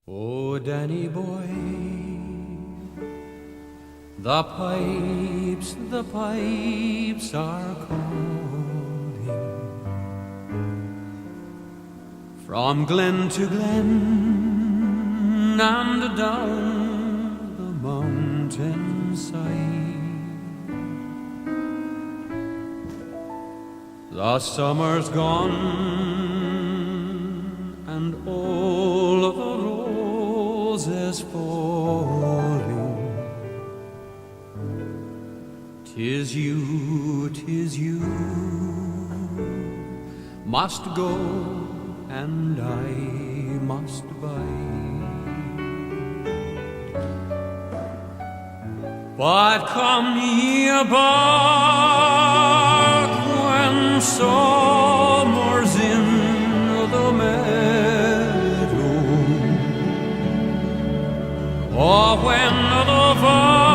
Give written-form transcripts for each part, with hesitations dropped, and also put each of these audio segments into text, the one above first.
Oh, Danny boy, the pipes are calling from glen to glen and down the mountainside. The summer's gone and all of the roses falling. 'Tis you must go and I must bide. But come ye back when summer's in the meadow, or when the valley's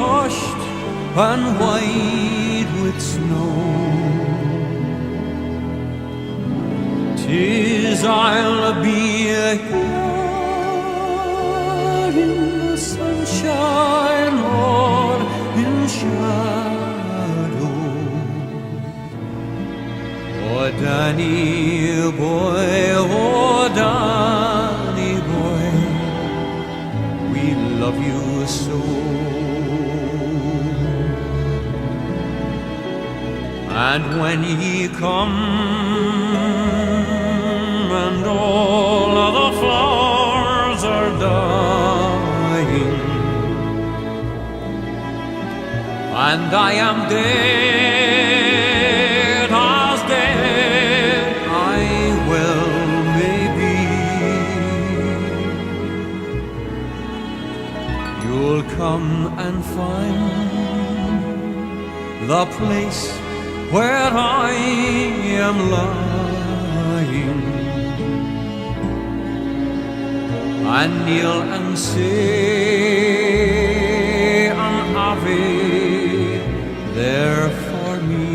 hushed and white with snow. 'Tis I'll be here in the sunshine or in shadow. Oh, Danny boy, oh, Danny boy, we love you so. And when ye come and all of the flowers are dying, and I am dead as dead I well may be, you'll come and find the place where I am lying, and kneel and say an Ave there for me,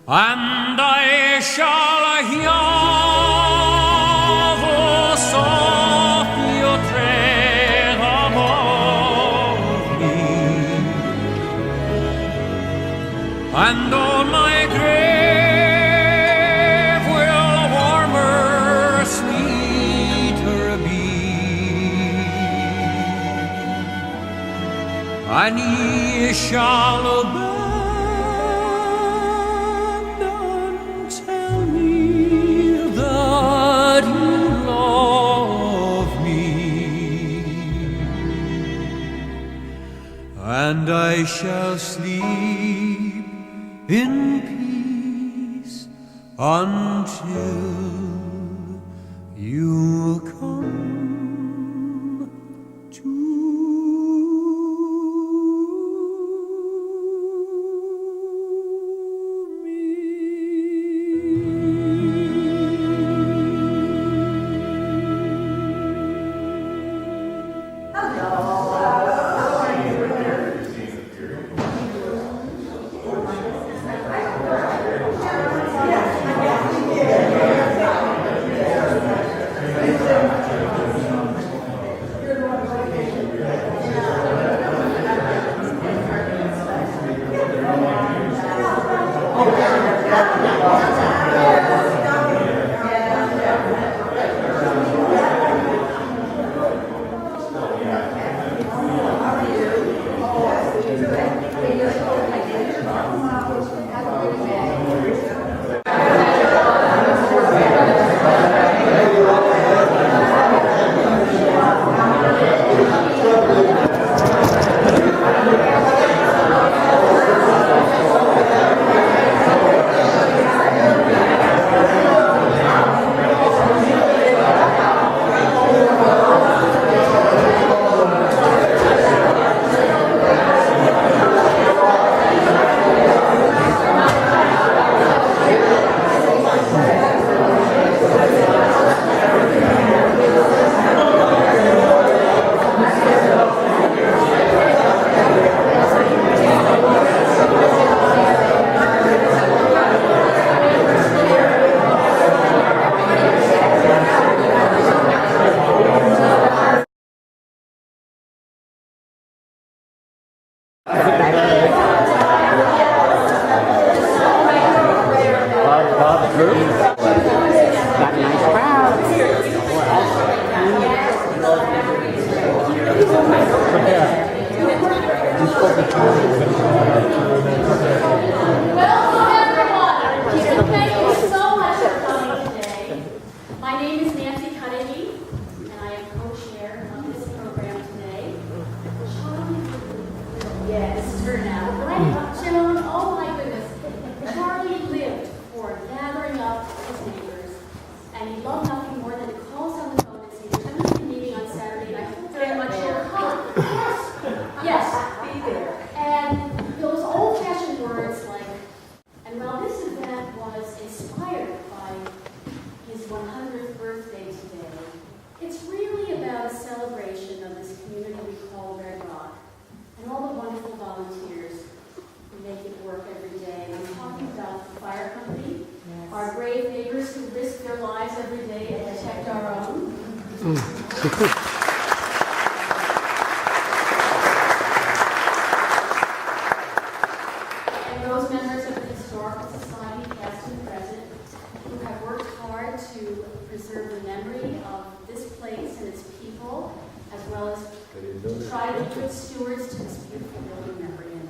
and I shall hear the soft your tread above me, and on my grave will warmer, sweeter be, and ye shall bend and tell me that you love me, and I shall sleep in peace until you come to Got a nice crowd. Thank you so much for coming today. My name is Nancy Cudahy, and I am co-chair of this program today. Yes, turnout. Joan, oh my goodness. Charlie lived for gathering up his neighbors, and he loved nothing more than to call us on the phone and say, "There's going to be a meeting on Saturday, and I hope very much you'll come." Yes, be there. And those old-fashioned words like, and while this event was inspired by his 100th birthday today, it's really about a celebration of this community we call Red Rock and all the wonderful volunteers who make it work every day. And I'm talking about the fire company, our brave neighbors who risk their lives every day to protect our own. And those members of the Historical Society, past and present, who have worked hard to preserve the memory of this place and its people, as well as to try to be good stewards to this beautiful building that we're in.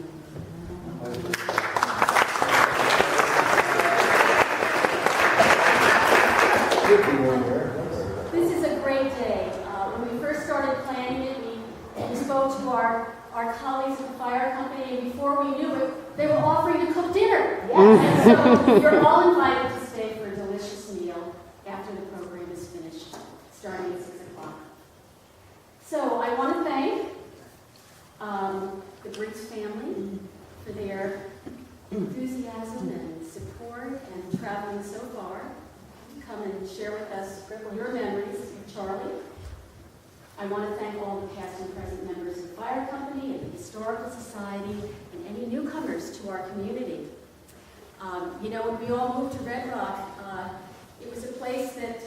This is a great day. When we first started planning it, we spoke to our colleagues at the fire company, and before we knew it, they were offering to cook dinner. And so you're all invited to stay for a delicious meal after the program is finished, starting at 6 o'clock. So I want to thank the Briggs family for their enthusiasm and support and traveling so far to come and share with us your memories of Charlie. I want to thank all the past and present members of the fire company and the Historical Society and any newcomers to our community. When we all moved to Red Rock, it was a place that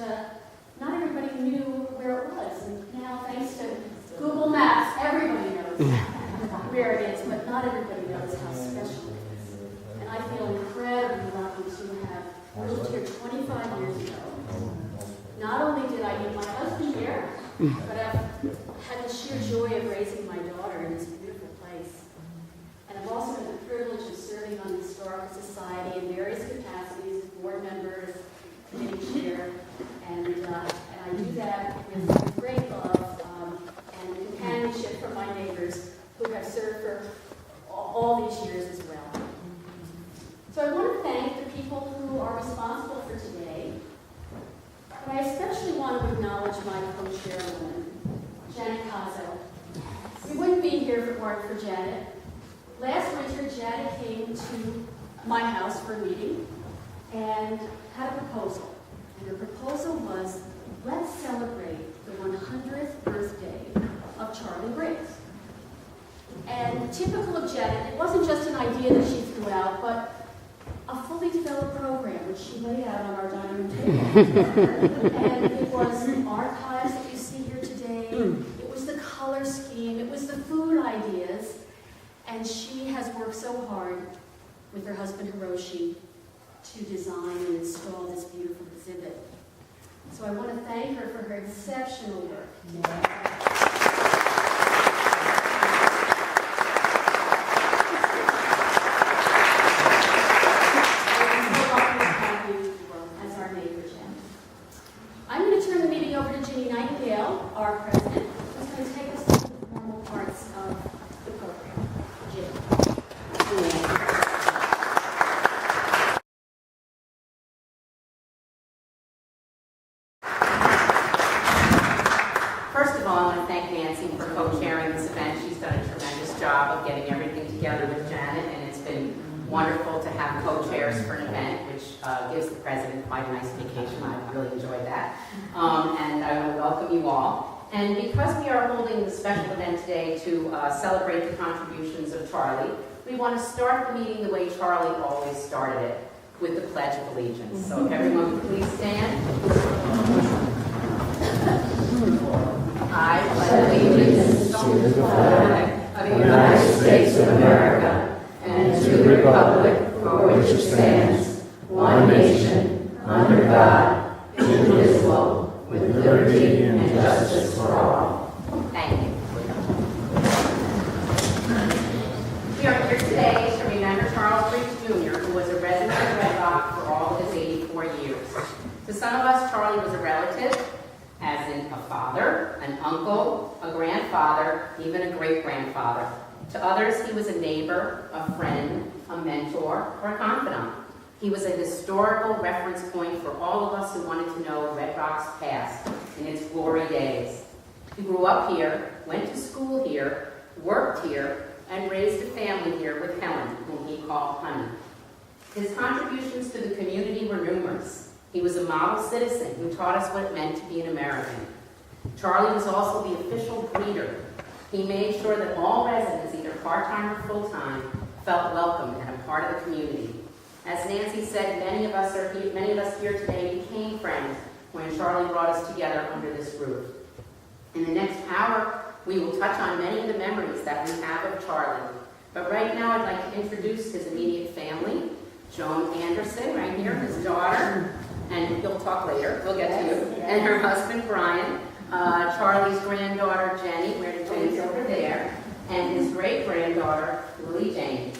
not everybody knew where it was. And now, thanks to Google Maps, everybody knows where it is, but not everybody knows how special it is. And I feel incredibly lucky to have moved here 25 years ago. Not only did I meet my husband here, but I've had the sheer joy of raising my daughter in this beautiful place. And I've also had the privilege of serving on the Historical Society in various capacities, board members, committee chair, and I do that with great love and companionship from my neighbors who have served for all these years as well. So I want to thank the people who are responsible for today. But I especially want to acknowledge my co-chairwoman, Janet Cazzo. We wouldn't be here if it weren't for Janet. Last winter, Janet came to my house for a meeting and had a proposal. And her proposal was, let's celebrate the 100th birthday of Charlie Briggs. And typical of Janet, it wasn't just an idea that she threw out, but a fully developed program, which she laid out on our dining room table. And it was archives that you see here today. It was the color scheme. It was the food ideas. And she has worked so hard with her husband Hiroshi to design and install this beautiful exhibit. So I want to thank her for her exceptional work. Our president is going to take us through the formal parts of the program. Jim. First of all, I want to thank Nancy for co-chairing this event. She's done a tremendous job of getting everything together with Janet, and it's been wonderful to have co-chairs for an event, which gives the president quite a nice vacation. I've really enjoyed that. And I want to welcome you all. And because we are holding the special event today to celebrate the contributions of Charlie, we want to start the meeting the way Charlie always started it, with the Pledge of Allegiance. So if everyone would please stand. I pledge allegiance to the flag of the United States of America and to the republic for which it stands, one nation, God, indivisible, with liberty and justice for all. Thank you. We are here today to remember Charles Briggs Jr., who was a resident of Red Rock for all of his 84 years. To some of us, Charlie was a relative, as in a father, an uncle, a grandfather, even a great-grandfather. To others, he was a neighbor, a friend, a mentor, or a confidant. He was a historical reference point for all of us who wanted to know Red Rock's past in its glory days. He grew up here, went to school here, worked here, and raised a family here with Helen, whom he called Honey. His contributions to the community were numerous. He was a model citizen who taught us what it meant to be an American. Charlie was also the official greeter. He made sure that all residents, either part-time or full-time, felt welcome and a part of the community. As Nancy said, many of us here today became friends when Charlie brought us together under this roof. In the next hour, we will touch on many of the memories that we have of Charlie. But right now, I'd like to introduce his immediate family. Joan Anderson, right here, his daughter, and you'll talk later, we'll get to you, and her husband, Brian, Charlie's granddaughter, Jenny, where Jenny's over there, and his great-granddaughter, Lily Jane.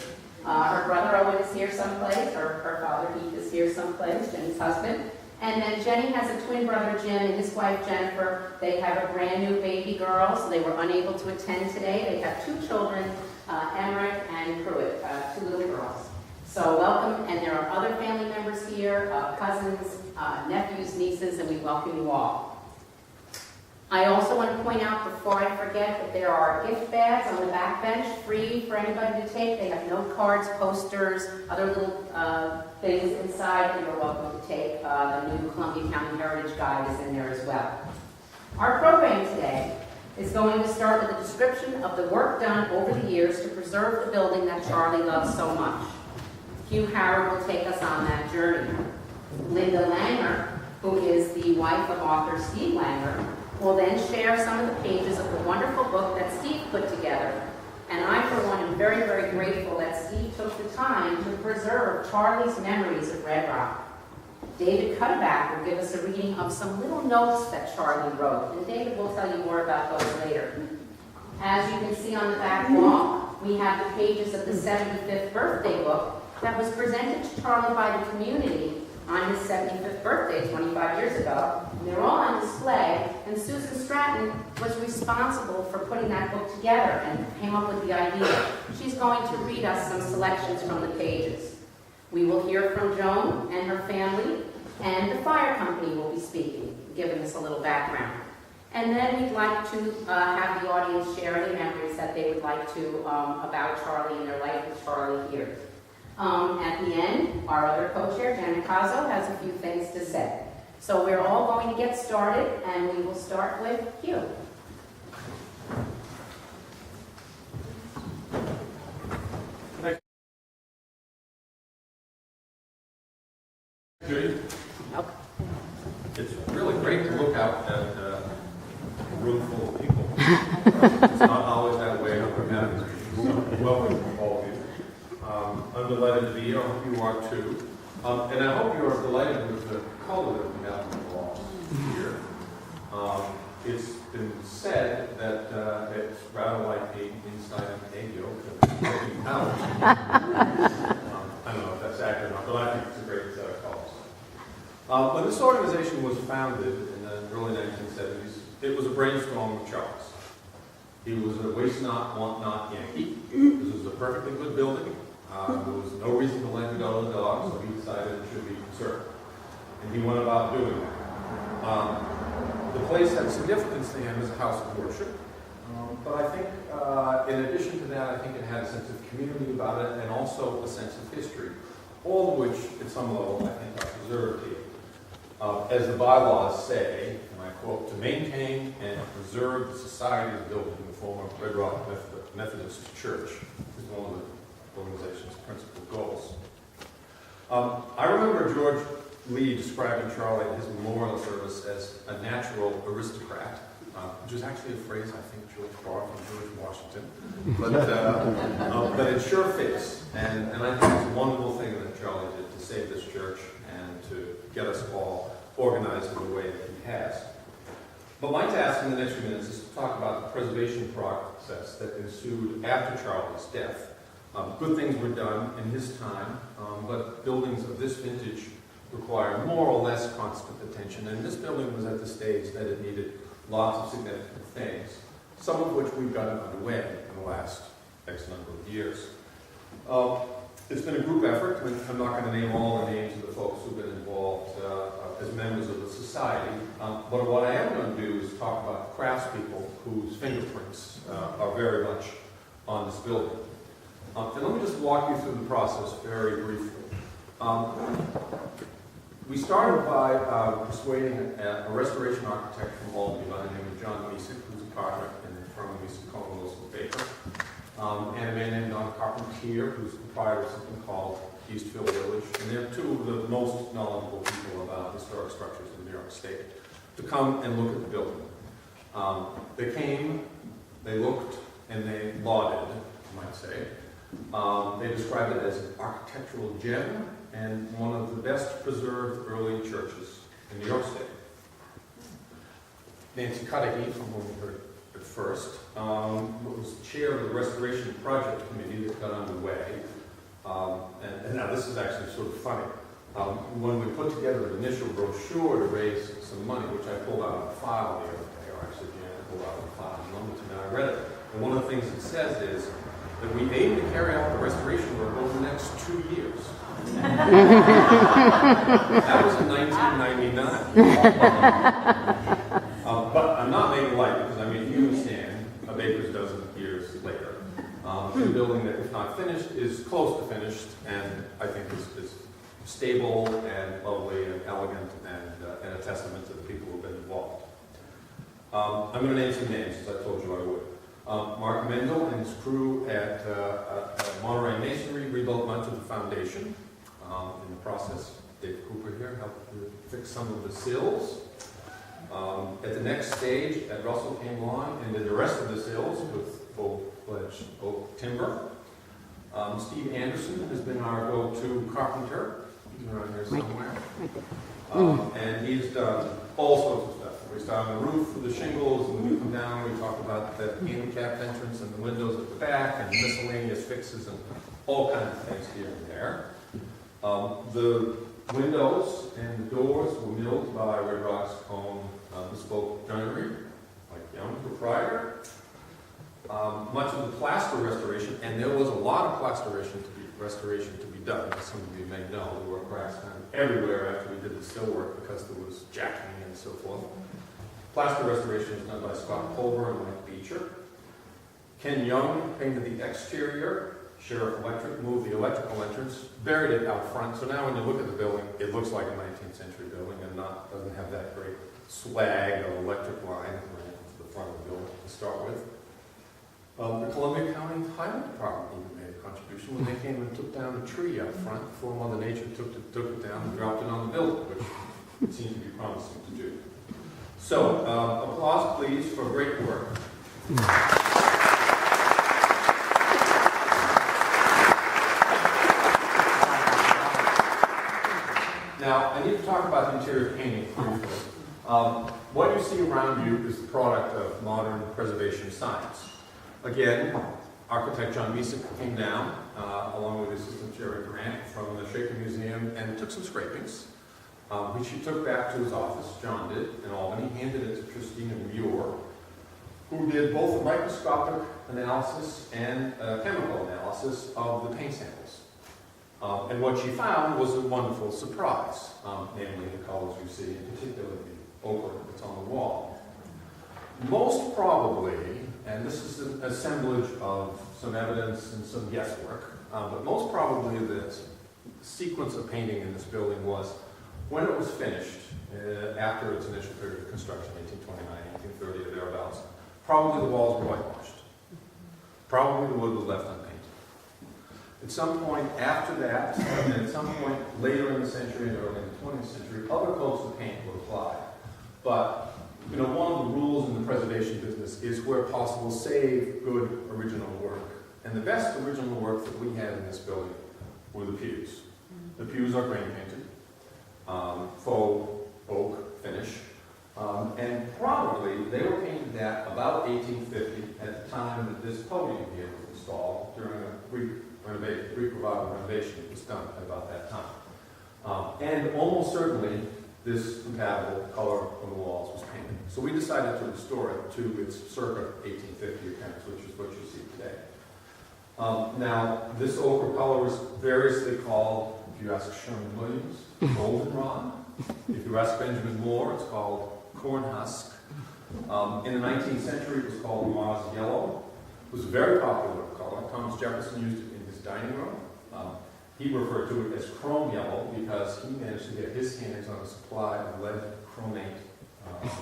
Her brother Owen is here someplace, or her father Heath is here someplace, Jenny's husband. And then Jenny has a twin brother, Jim, and his wife, Jennifer. They have a brand new baby girl, so they were unable to attend today. They have two children, Emmerich and Pruitt, two little girls. So welcome, and there are other family members here, cousins, nephews, nieces, and we welcome you all. I also want to point out before I forget that there are gift bags on the back bench, free for anybody to take. They have note cards, posters, other little things inside that you're welcome to take. The new Columbia County Heritage Guide is in there as well. Our program today is going to start with a description of the work done over the years to preserve the building that Charlie loves so much. Hugh Howard will take us on that journey. Linda Langer, who is the wife of author Steve Langer, will then share some of the pages of the wonderful book that Steve put together. And I, for one, am very, very grateful that Steve took the time to preserve Charlie's memories of Red Rock. David Cutterback will give us a reading of some little notes that Charlie wrote, and David will tell you more about those later. As you can see on the back wall, we have the pages of the 75th birthday book that was presented to Charlie by the community on his 75th birthday 25 years ago. And they're all on display, and Susan Stratton was responsible for putting that book together and came up with the idea. She's going to read us some selections from the pages. We will hear from Joan and her family, and the fire company will be speaking, giving us a little background. And then we'd like to have the audience share any memories that they would like to about Charlie and their life with Charlie here. At the end, our other co-chair, Janet Cazzo, has a few things to say. So we're all going to get started, and we will start with Hugh. Judy? Okay. It's really great to look out at a room full of people. It's not always that way up in Madison. So welcome all of you. I'm delighted to be here. I hope you are too. And I hope you are delighted with the color that we have on the walls here. It's been said that it's rather like being inside an egg yolk of milking powder. I don't know if that's accurate or not, but I think it's a great set of colors. When this organization was founded in the early 1970s, it was a brainstorm of Charles. He was a waste not, want not Yankee. This was a perfectly good building. There was no reason to let it go to the dog, so he decided it should be conserved. And he went about doing that. The place had significance to him as a house of worship. But I think, in addition to that, I think it had a sense of community about it and also a sense of history, all of which, at some level, I think are preserved here. As the bylaws say, and I quote, to maintain and preserve the society's building in the form of Red Rock Methodist Church is one of the organization's principal goals. I remember George Lee describing Charlie in his memorial service as a natural aristocrat. which is actually a phrase I think George borrowed from George Washington. But it sure fits. And I think it's a wonderful thing that Charlie did to save this church and to get us all organized in the way that he has. But my task in the next few minutes is to talk about the preservation process that ensued after Charlie's death. Good things were done in his time, but buildings of this vintage require more or less constant attention. And this building was at the stage that it needed lots of significant things, some of which we've gotten underway in the last X number of years. It's been a group effort. I'm not going to name all the names of the folks who've been involved as members of the society, but what I am going to do is talk about craftspeople whose fingerprints are very much on this building. And let me just walk you through the process very briefly. We started by persuading a restoration architect from Albany by the name of John Mesick, who's a partner in the firm of Mesick, Cohen, Wilson, Baker, and a man named Don Carpentier, who's the proprietor of something called Eastfield Village. And they're two of the most knowledgeable people about historic structures in New York State to come and look at the building. They came, they looked, and they lauded, you might say. They described it as an architectural gem and one of the best preserved early churches in New York State. Nancy Cudahy, from whom we heard at first, was chair of the Restoration Project Committee that got underway. And now this is actually sort of funny. When we put together an initial brochure to raise some money, which I pulled out of a file the other day, or actually Janet pulled out of a file in London, and I read it. And one of the things it says is that we aim to carry out the restoration work over the next 2 years. That was in 1999. But I'm not making light because I mean, you understand, a baker's dozen years later. The building that, if not finished, is close to finished, and I think is stable and lovely and elegant and a testament to the people who've been involved. I'm going to name some names, as I told you I would. Mark Mendel and his crew at Monterey Masonry rebuilt much of the foundation. In the process, Dave Cooper here helped to fix some of the sills. At the next stage, Ed Russell came along and did the rest of the sills with full-fledged oak timber. Steve Anderson has been our go-to carpenter. He's around here somewhere. And he's done all sorts of stuff. We start on the roof with the shingles, and when we come down, we talk about the handicapped entrance and the windows at the back, and miscellaneous fixes and all kinds of things here and there. The windows and the doors were milled by Red Rock's own bespoke joinery, like Young, proprietor. Much of the plaster restoration, and there was a lot of plaster restoration to be done, as some of you may know. There were cracks kind of everywhere after we did the still work because there was jacking and so forth. Plaster restoration was done by Scott Culver and Mike Beecher. Ken Young painted the exterior. Sheriff Electric moved the electrical entrance, buried it out front. So now when you look at the building, it looks like a 19th century building and doesn't have that great swag of electric line right to the front of the building to start with. The Columbia County Highway Department even made a contribution when they came and took down a tree out front before Mother Nature took it down and dropped it on the building, which seemed to be promising to do. So, applause please for great work. Now, I need to talk about the interior painting briefly. What you see around you is the product of modern preservation science. Again, architect John Mesick came down, along with assistant Jerry Grant from the Shaker Museum, and took some scrapings, which he took back to his office, John did, in Albany, handed it to Christina Muir, who did both a microscopic analysis and a chemical analysis of the paint samples. And what she found was a wonderful surprise, namely the colors you see, in particular the ochre that's on the wall. Most probably, and this is an assemblage of some evidence and some guesswork, but most probably the sequence of painting in this building was when it was finished, after its initial period of construction, 1829, 1830 or thereabouts, probably the walls were whitewashed. Probably the wood was left unpainted. At some point after that, and at some point later in the century, or in the 20th century, other coats of paint were applied. But You know, one of the rules in the preservation business is where possible, save good original work. And the best original work that we had in this building were the pews. The pews are grain painted, faux oak finish, and probably they were painted at about 1850 at the time that this podium here was installed during a Greek revival renovation that was done at about that time. And almost certainly this compatible color on the walls was painted. So we decided to restore it to its circa 1850 appearance, which is what you see today. Now, this ochre color is variously called, if you ask Sherman Williams, goldenrod. If you ask Benjamin Moore, it's called cornhusk. In the 19th century, it was called Mars yellow. It was a very popular color. Thomas Jefferson used it in his dining room. He referred to it as chrome yellow because he managed to get his hands on a supply of lead chromate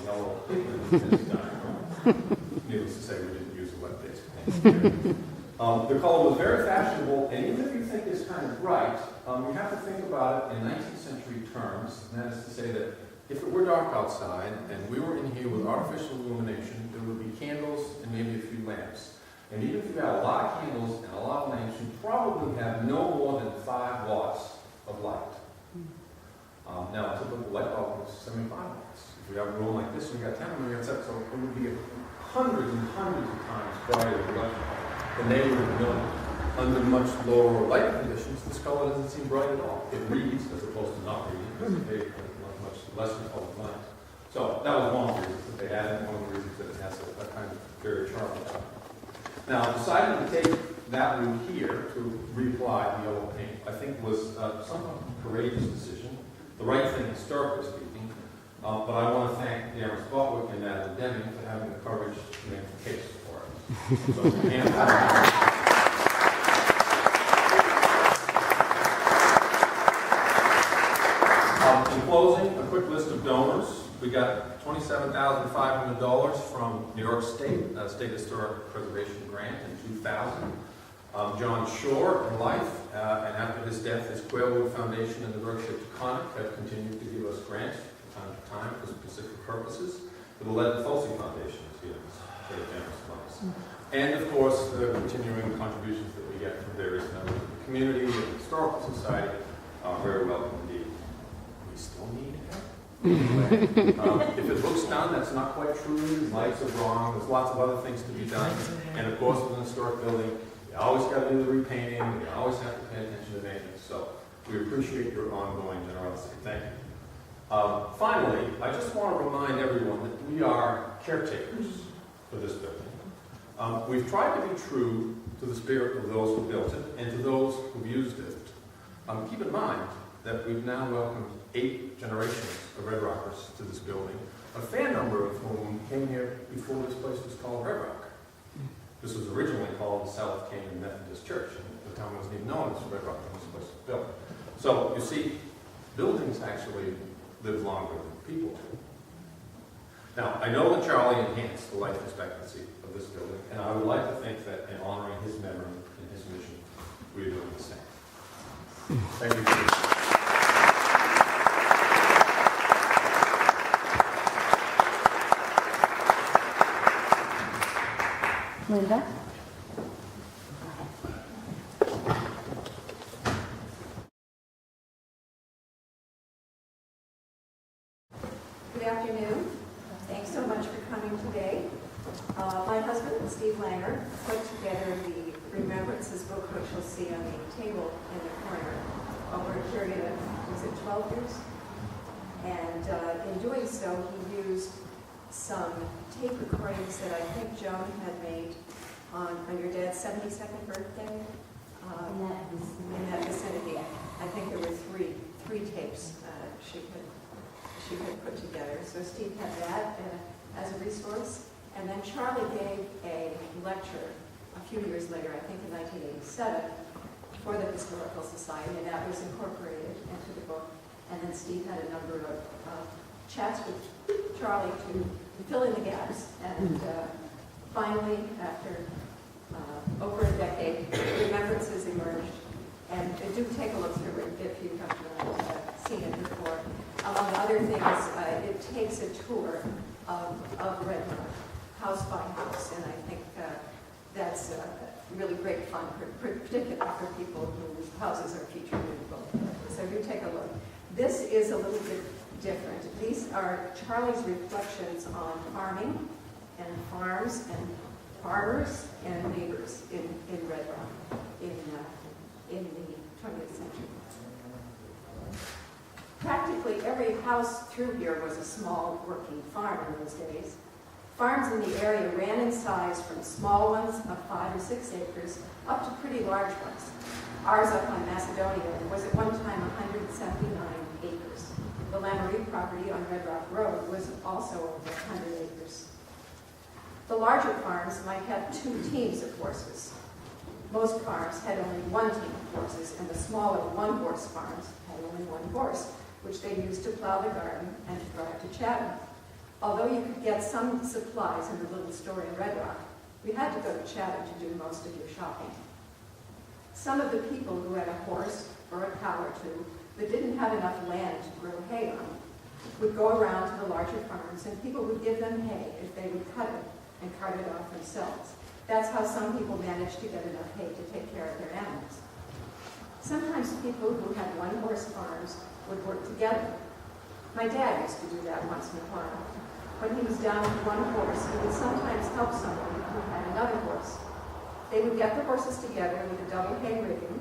yellow pigment in his dining room. Needless to say, we didn't use a lead-based paint. The color was very fashionable, and even if you think it's kind of bright, you have to think about it in 19th century terms, and that is to say that if it were dark outside and we were in here with artificial illumination, there would be candles and maybe a few lamps. And even if you had a lot of candles and a lot of lamps, you probably have no more than 5 watts of light. Now, a typical light bulb is 75 watts. If we have a room like this, we got 10 and we got 7, so it would be hundreds and hundreds of times brighter than light bulb. And they would have known under much lower light conditions, this color doesn't seem bright at all. It reads as opposed to not reading, because they have much less colored light. So that was one of the reasons that they had, and one of the reasons that it has a kind of very charming color. Now, deciding to take that route here to reapply the yellow paint, I think was somewhat a courageous decision. The right thing, historically speaking. But I want to thank Darren Spotwick and Natalie Deming for having the courage to make the case for it. So, in closing, a quick list of donors. We got $27,500 from New York State, State Historic Preservation Grant in 2000. John Shore in life, and after his death, his Quailwood Foundation and the Berkshire Taconic have continued to give us grants from time to time for specific purposes. The Lead and Folsey Foundation is giving us very generous funds. And of course, the continuing contributions that we get from various members of the community and the Historical Society are very welcome indeed. We still need help. Anyway, if it looks done, that's not quite true. The lights are wrong. There's lots of other things to be done. And of course, with an historic building, you always got to do the repainting. You always have to pay attention to maintenance. So we appreciate your ongoing generosity. Thank you. Finally, I just want to remind everyone that we are caretakers for this building. We've tried to be true to the spirit of those who built it and to those who've used it. Keep in mind that we've now welcomed 8 generations of Red Rockers to this building, a fair number of whom came here before this place was called Red Rock. This was originally called the South Canyon Methodist Church, and the town wasn't even known as Red Rock when this place was built. So, you see, buildings actually live longer than people do. Now, I know that Charlie enhanced the life expectancy of this building, and I would like to think that in honoring his memory and his mission, we are doing the same. Thank you. Linda? Good afternoon. Thanks so much for coming today. My husband, Steve Langer, put together the remembrances book, which you'll see on the table in the corner over a period of, was it 12 years? And in doing so, he used some tape recordings that I think Joan had made on your dad's 72nd birthday. In that vicinity. I think there were three tapes she could put together. So Steve had that as a resource. And then Charlie gave a lecture a few years later, I think in 1987, for the Historical Society, and that was incorporated into the book. And then Steve had a number of chats with Charlie to fill in the gaps. And finally, after over a decade, remembrances emerged. And do take a look through it if you have not seen it before. Among other things, it takes a tour of Red Rock, house by house, and I think that's really great fun, particularly for people whose houses are featured in the book. So do take a look. This is a little bit different. These are Charlie's reflections on farming and farms and farmers and neighbors in Red Rock in the 20th century. Practically every house through here was a small working farm in those days. Farms in the area ran in size from small ones of 5 or 6 acres up to pretty large ones. Ours up on Macedonia was at one time 179 acres. The Lamourie property on Red Rock Road was also over 100 acres. The larger farms might have 2 teams of horses. Most farms had only 1 team of horses, and the smaller one-horse farms had only 1 horse, which they used to plow the garden and to drive to Chatham. Although you could get some supplies in the little store in Red Rock, you had to go to Chatham to do most of your shopping. Some of the people who had a horse or a cow or 2 that didn't have enough land to grow hay on would go around to the larger farms, and people would give them hay if they would cut it and cart it off themselves. That's how some people managed to get enough hay to take care of their animals. Sometimes people who had one-horse farms would work together. My dad used to do that once in a while. When he was down with 1 horse, he would sometimes help someone who had another horse. They would get the horses together with a double hay rigging,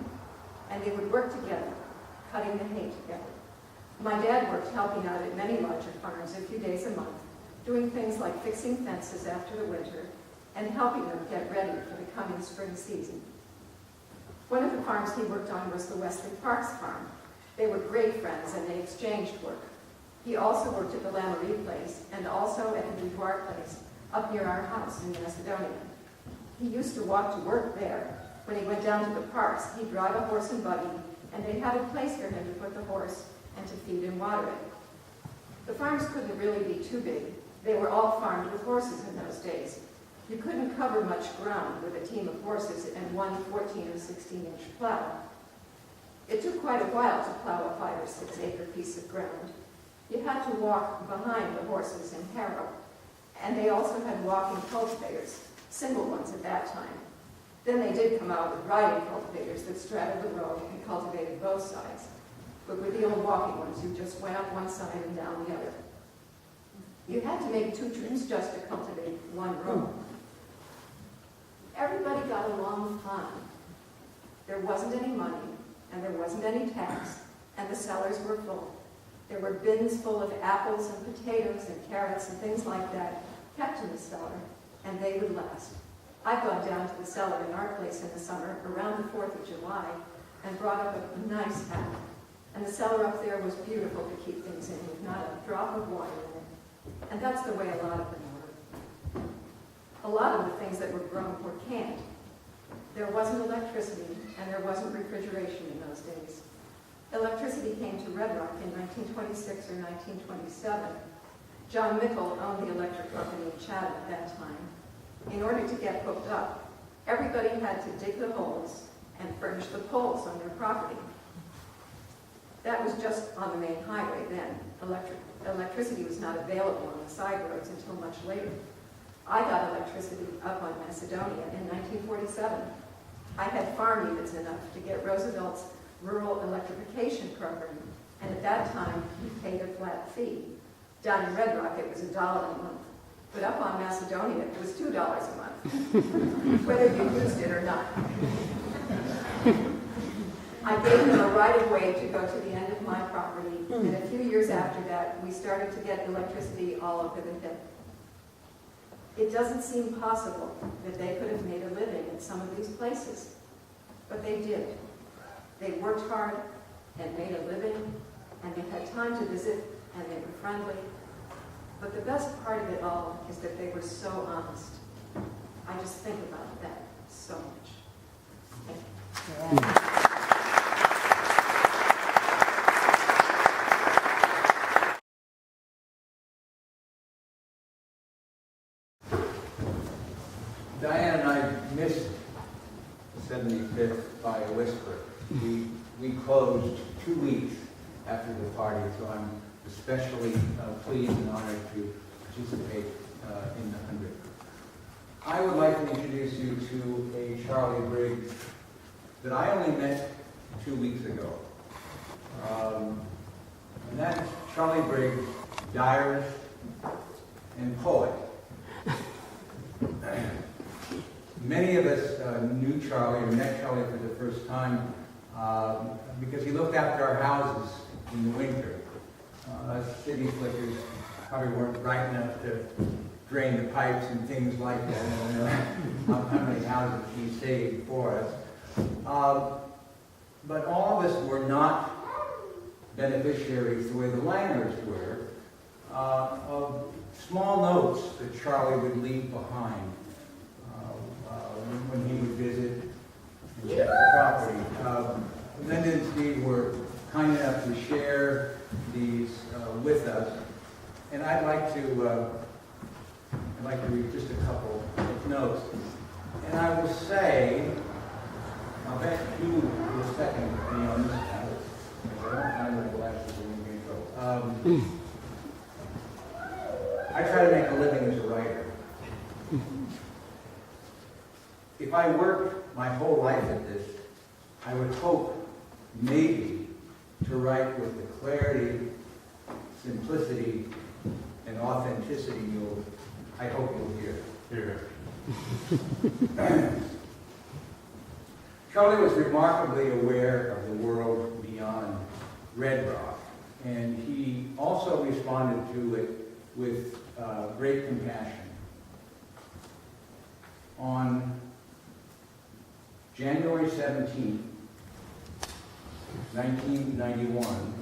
and they would work together, cutting the hay together. My dad worked helping out at many larger farms a few days a month, doing things like fixing fences after the winter and helping them get ready for the coming spring season. One of the farms he worked on was the Wesley Parks farm. They were great friends and they exchanged work. He also worked at the Lamourie place and also at the Boudoir place up near our house in Macedonia. He used to walk to work there. When he went down to the parks, he'd drive a horse and buggy, and they had a place for him to put the horse and to feed and water it. The farms couldn't really be too big. They were all farmed with horses in those days. You couldn't cover much ground with a team of horses and one 14 or 16-inch plow. It took quite a while to plow a 5 or 6 acre piece of ground. You had to walk behind the horses and harrow, and they also had walking cultivators, single ones at that time. Then they did come out with riding cultivators that straddled the road and cultivated both sides. But with the old walking ones, you just went up one side and down the other. You had to make 2 trips just to cultivate 1 row. Everybody got along fine. There wasn't any money, and there wasn't any tax, and the cellars were full. There were bins full of apples and potatoes and carrots and things like that kept in the cellar, and they would last. I've gone down to the cellar in our place in the summer around the 4th of July and brought up a nice apple. And the cellar up there was beautiful to keep things in, with not a drop of water in it. And that's the way a lot of them were. A lot of the things that were grown were canned. There wasn't electricity, and there wasn't refrigeration in those days. Electricity came to Red Rock in 1926 or 1927. John Mickle owned the electric company in Chatham at that time. In order to get hooked up, everybody had to dig the holes and furnish the poles on their property. That was just on the main highway then. Electricity was not available on the side roads until much later. I got electricity up on Macedonia in 1947. I had farm units enough to get Roosevelt's rural electrification program, and at that time, you paid a flat fee. Down in Red Rock, it was $1 a month. But up on Macedonia, it was $2 a month, whether you used it or not. I gave them a right-of-way to go to the end of my property, and a few years after that, we started to get electricity all over the hill. It doesn't seem possible that they could have made a living in some of these places, but they did. They worked hard and made a living, and they had time to visit, and they were friendly. But the best part of it all is that they were so honest. I just think about that so much. Thank you. Diane and I missed the 75th by a whisper. We closed 2 weeks after the party, so I'm especially pleased and honored to participate in the 100. I would like to introduce you to a Charlie Briggs that I only met 2 weeks ago. And that's Charlie Briggs, diarist and poet. Many of us knew Charlie or met Charlie for the first time because he looked after our houses in the winter. Us city slickers probably weren't bright enough to drain the pipes and things like that. I don't know how many houses he saved for us. But all of us were not beneficiaries the way the Langers were of small notes that Charlie would leave behind when he would visit and check the property. Linda and Steve were kind enough to share these with us, and I'd like to read just a couple of notes. And I will say, I'll bet you will second me on this. I don't know the glasses are going to be in trouble. I try to make a living as a writer. If I worked my whole life at this, I would hope maybe to write with the clarity, simplicity, and authenticity I hope you'll hear. Charlie was remarkably aware of the world beyond Red Rock, and he also responded to it with great compassion. On January 17th, 1991,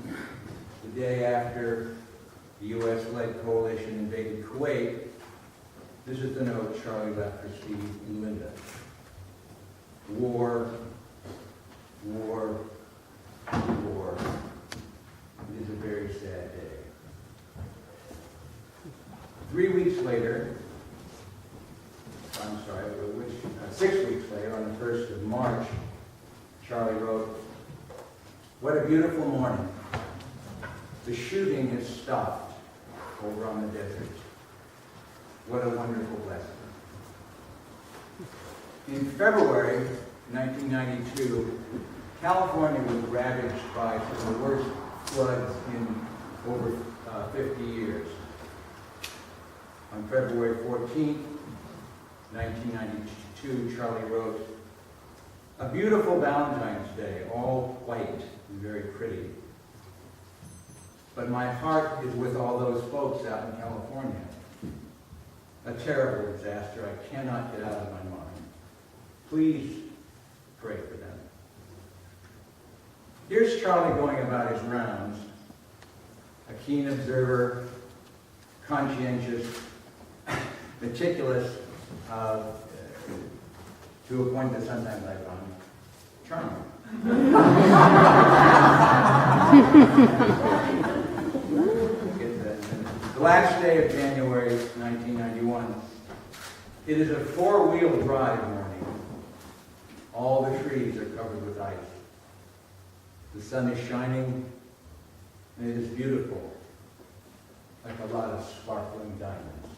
the day after the U.S.-led coalition invaded Kuwait, this is the note Charlie left for Steve and Linda. War, war, war. It is a very sad day. 3 weeks later, 6 weeks later, on the 1st of March, Charlie wrote, "What a beautiful morning. The shooting has stopped over on the desert. What a wonderful blessing." In February 1992, California was ravaged by some of the worst floods in over 50 years. On February 14th, 1992, Charlie wrote, "A beautiful Valentine's Day, all white and very pretty. But my heart is with all those folks out in California. A terrible disaster I cannot get out of my mind. Please pray for them." Here's Charlie going about his rounds, a keen observer, conscientious, meticulous, to a point that sometimes I find charming. The last day of January 1991. It is a four-wheel drive morning. All the trees are covered with ice. The sun is shining, and it is beautiful, like a lot of sparkling diamonds.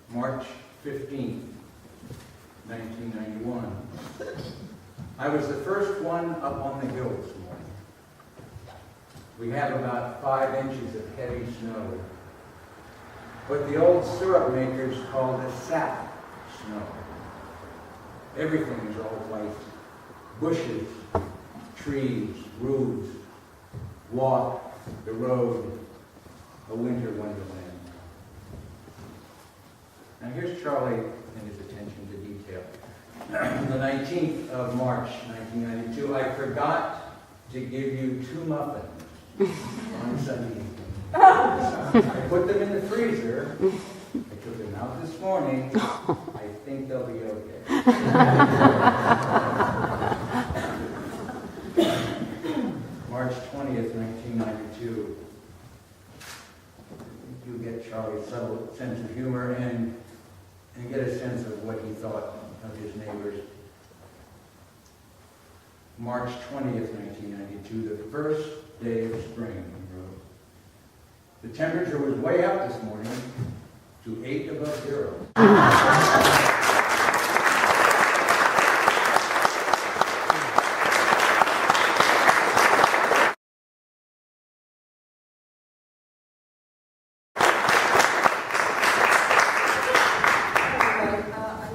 March 15th, 1991. I was the first one up on the hill this morning. We have about 5 inches of heavy snow, what the old syrup makers called the Sept snow. Everything is all white. Bushes, trees, roofs, walk, the road, a winter wonderland. Now here's Charlie and his attention to detail. On the 19th of March, 1992, I forgot to give you 2 muffins on Sunday evening. I put them in the freezer. I took them out this morning. I think they'll be okay. March 20th, 1992. You get Charlie's subtle sense of humor and get a sense of what he thought of his neighbors. March 20th, 1992, the first day of spring, he wrote. The temperature was way up this morning to 8 above 0. I'm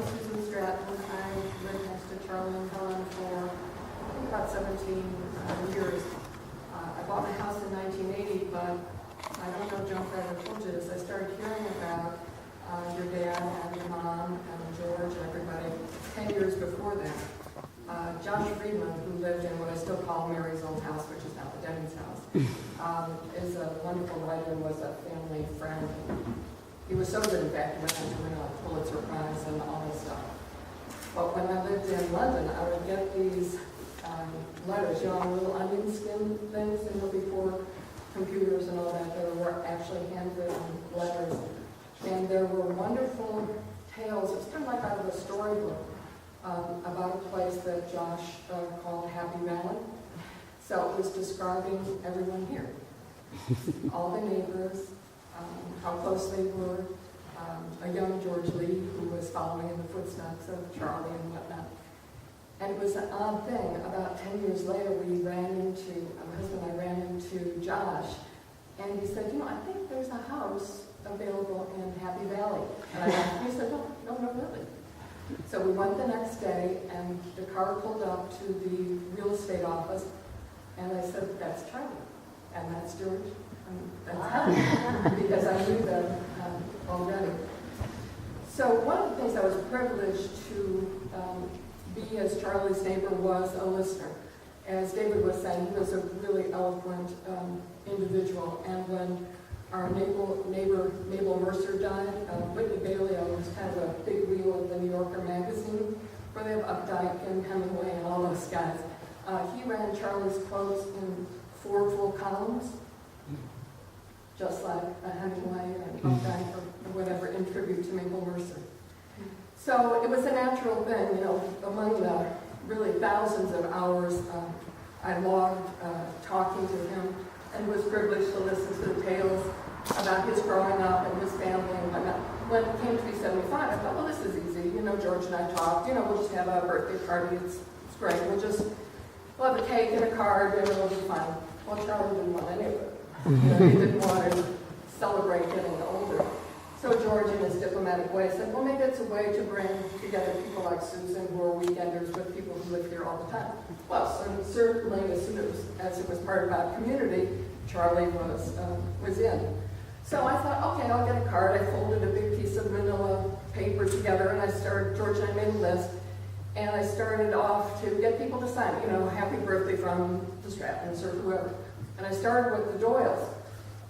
Susan Stratton. I lived next to Charlie and Helen for about 17 years. I bought my house in 1980, but I don't know, John, if I ever told you this. I started hearing about your dad and your mom and George and everybody 10 years before that. Josh Friedman, who lived in what I still call Mary's old house, which is now the Denny's house, is a wonderful writer and was a family friend. He was so good, in fact, he went on to win a Pulitzer Prize and all this stuff. But when I lived in London, I would get these letters, you know, little onion skin things, you know, before computers and all that. There were actually handwritten letters. And there were wonderful tales. It was kind of like out of a storybook about a place that Josh called Happy Valley. So it was describing everyone here, all the neighbors, how close they were, a young George Lee who was following in the footsteps of Charlie and whatnot. And it was an odd thing. About 10 years later, my husband and I ran into Josh, and he said, you know, I think there's a house available in Happy Valley. And he said, no, really. So we went the next day, and the car pulled up to the real estate office, and I said, that's Charlie, and that's George. That's Helen, because I knew them already. So one of the things I was privileged to be as Charlie's neighbor was a listener. As David was saying, he was a really eloquent individual. And when our neighbor Mabel Mercer died, Whitney Bailey was kind of a big wheel of the New Yorker magazine, where they have Updike and Hemingway and all those guys. He ran Charlie's quotes in 4 full columns, just like Hemingway and Updike or whatever, in tribute to Mabel Mercer. So it was a natural thing, you know, among the really thousands of hours I logged talking to him, and was privileged to listen to the tales about his growing up and his family and whatnot. When it came to be 75, I thought, well, this is easy. You know, George and I talked, you know, we'll just have a birthday party. It's great. We'll have a cake and a card, and it'll be fine. Well, Charlie didn't want any of it. You know, he didn't want to celebrate getting older. So George, in his diplomatic way, said, well, maybe it's a way to bring together people like Susan, who are weekenders, with people who live here all the time. Well, so certainly, as soon as it was part of our community, Charlie was in. So I thought, okay, I'll get a card. I folded a big piece of manila paper together, and George and I made a list, and I started off to get people to sign, you know, happy birthday from the Strattons or whoever. And I started with the Doyles.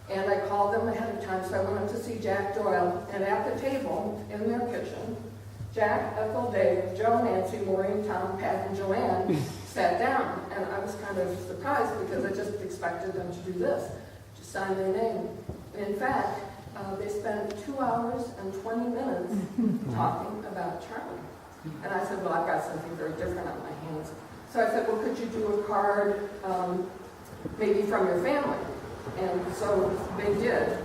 And I called them ahead of time, so I went up to see Jack Doyle. And at the table in their kitchen, Jack, Ethel, Dave, Joe, Nancy, Maureen, Tom, Pat, and Joanne sat down. And I was kind of surprised because I just expected them to do this, just sign their name. And in fact, they spent 2 hours and 20 minutes talking about Charlie. And I said, well, I've got something very different on my hands. So I said, well, could you do a card maybe from your family? And so they did.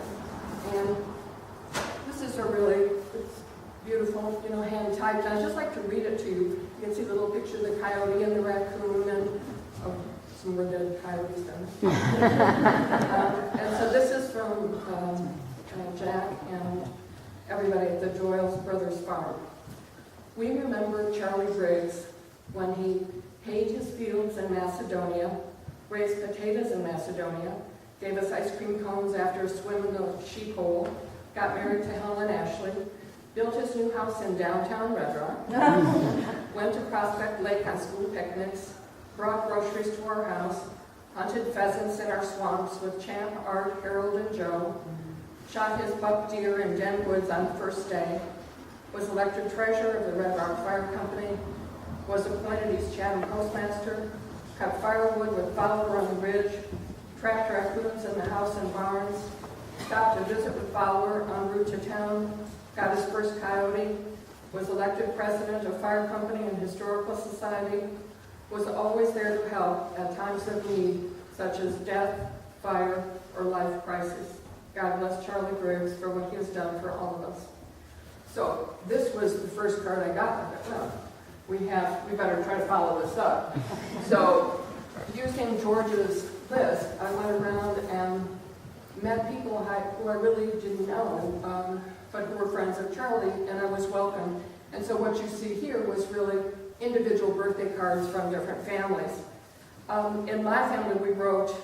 And this is it's beautiful, you know, hand typed. And I'd just like to read it to you. You can see the little picture of the coyote and the raccoon and some more dead coyotes down. And so this is from Jack and everybody at the Doyle's Brothers Farm. We remember Charlie Briggs when he hayed his fields in Macedonia, raised potatoes in Macedonia, gave us ice cream cones after a swim in the sheep hole, got married to Helen Ashley, built his new house in downtown Red Rock, went to Prospect Lake on school picnics, brought groceries to our house, hunted pheasants in our swamps with Champ, Art, Harold, and Joe, shot his buck deer in Den Woods on the first day, was elected treasurer of the Red Rock Fire Company, was appointed East Chatham postmaster, cut firewood with Fowler on the ridge, tracked raccoons in the house and barns, stopped to visit with Fowler en route to town, got his first coyote, was elected president of Fire Company and Historical Society, was always there to help at times of need, such as death, fire, or life crisis. God bless Charlie Briggs for what he has done for all of us. So this was the first card I got. I thought, well, we better try to follow this up. So using George's list, I went around and met people who I really didn't know, but who were friends of Charlie, and I was welcomed. And so what you see here was really individual birthday cards from different families. In my family, we wrote,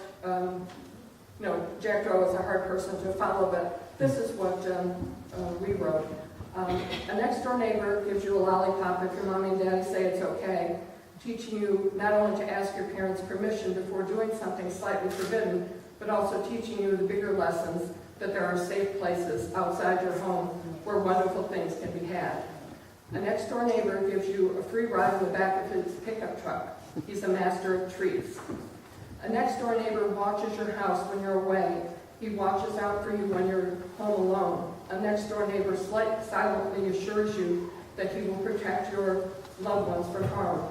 Jack Doe is a hard person to follow, but this is what we wrote. A next door neighbor gives you a lollipop if your mommy and daddy say it's okay, teaching you not only to ask your parents' permission before doing something slightly forbidden, but also teaching you the bigger lessons that there are safe places outside your home where wonderful things can be had. A next door neighbor gives you a free ride in the back of his pickup truck. He's a master of treats. A next door neighbor watches your house when you're away. He watches out for you when you're home alone. A next door neighbor silently assures you that he will protect your loved ones from harm.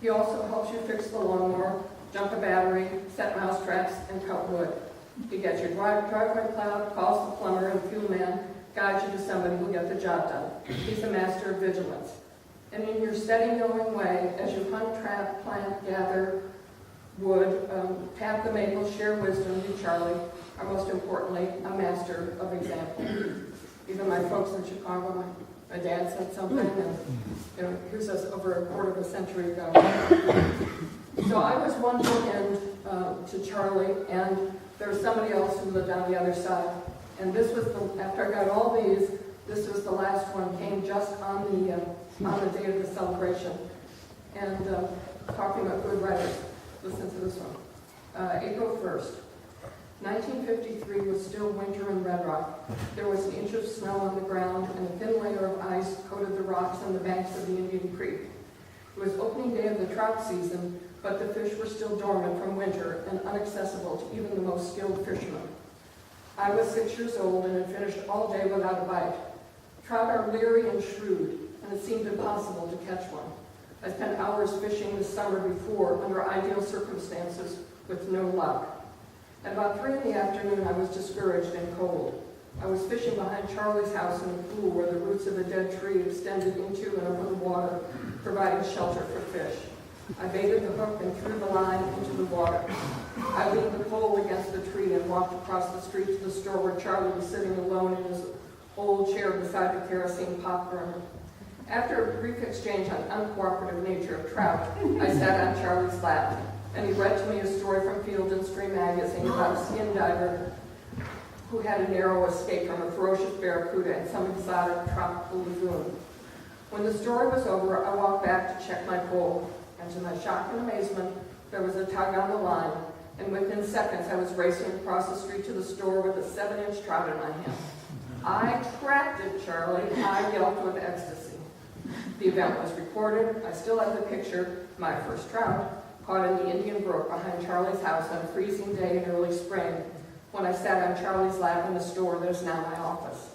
He also helps you fix the lawnmower, jump a battery, set mouse traps, and cut wood. He gets your driveway plowed, calls the plumber and fuel man, guides you to somebody who'll get the job done. He's a master of vigilance. And in your steady knowing way, as you hunt, trap, plant, gather wood, tap the maple, share wisdom, you, Charlie, are most importantly a master of example. Even my folks in Chicago, my dad said something, and here's us over a quarter of a century ago. So I was one bookend to Charlie, and there's somebody else who lived on the other side. And this was after I got all these, this was the last one, came just on the day of the celebration. And talking about good writers, listen to this one. April 1st, 1953 was still winter in Red Rock. There was an inch of snow on the ground, and a thin layer of ice coated the rocks on the banks of the Indian Creek. It was opening day of the trout season, but the fish were still dormant from winter and inaccessible to even the most skilled fishermen. I was 6 years old and had finished all day without a bite. Trout are leery and shrewd, and it seemed impossible to catch one. I spent hours fishing the summer before under ideal circumstances with no luck. At about 3 in the afternoon, I was discouraged and cold. I was fishing behind Charlie's house in a pool where the roots of a dead tree extended into and over the water, providing shelter for fish. I baited the hook and threw the line into the water. I leaned the pole against the tree and walked across the street to the store where Charlie was sitting alone in his old chair beside the kerosene pot burner. After a brief exchange on uncooperative nature of trout, I sat on Charlie's lap, and he read to me a story from Field and Stream magazine about a skin diver who had a narrow escape from a ferocious barracuda in some exotic tropical lagoon. When the story was over, I walked back to check my pole, and to my shock and amazement, there was a tug on the line, and within seconds I was racing across the street to the store with a 7-inch trout in my hand. I trapped it, Charlie, I yelped with ecstasy. The event was recorded. I still have the picture, my first trout, caught in the Indian Brook behind Charlie's house on a freezing day in early spring, when I sat on Charlie's lap in the store that is now my office.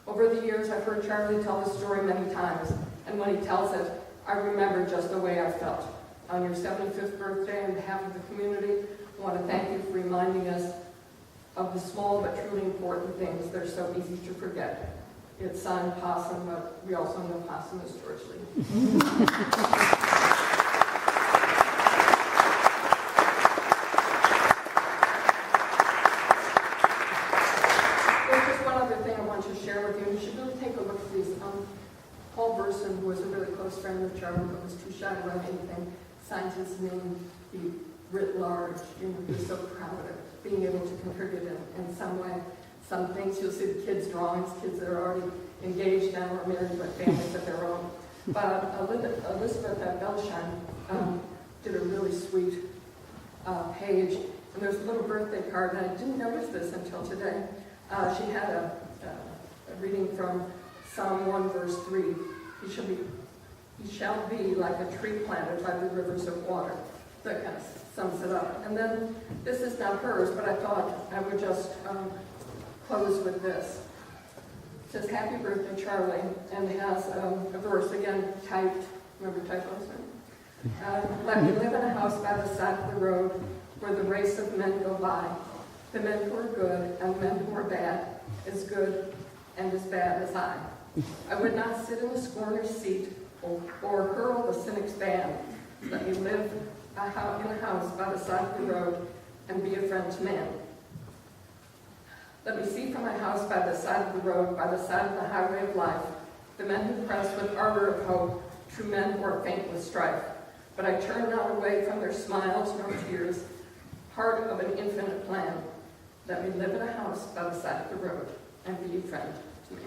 Over the years, I've heard Charlie tell the story many times, and when he tells it, I remember just the way I felt. On your 75th birthday, on behalf of the community, I want to thank you for reminding us of the small but truly important things that are so easy to forget. It's signed Possum, but we also know Possum is George Lee. There's just one other thing I want to share with you. You should really take a look at these. Paul Burson, who was a really close friend of Charlie, but was too shy to write anything, signed his name, he writ large. He was so proud of it, being able to contribute in some way. Some things you'll see the kids' drawings, kids that are already engaged now or married with families of their own. But Elizabeth Belsheim did a really sweet page, and there's a little birthday card, and I didn't notice this until today. She had a reading from Psalm 1, verse 3. He shall be like a tree planted by the rivers of water. That kind of sums it up. And then, this is not hers, but I thought I would just close with this. It says, Happy Birthday, Charlie, and has a verse, again, typed. Remember typos? Let me live in a house by the side of the road where the race of men go by. The men who are good and the men who are bad, as good and as bad as I. I would not sit in the scorner's seat or hurl the cynic's ban. Let me live in a house by the side of the road and be a friend to man. Let me see from my house by the side of the road, by the side of the highway of life, the men who press with ardor of hope, true men who are faint with strife. But I turn not away from their smiles nor tears, part of an infinite plan. Let me live in a house by the side of the road and be a friend to man.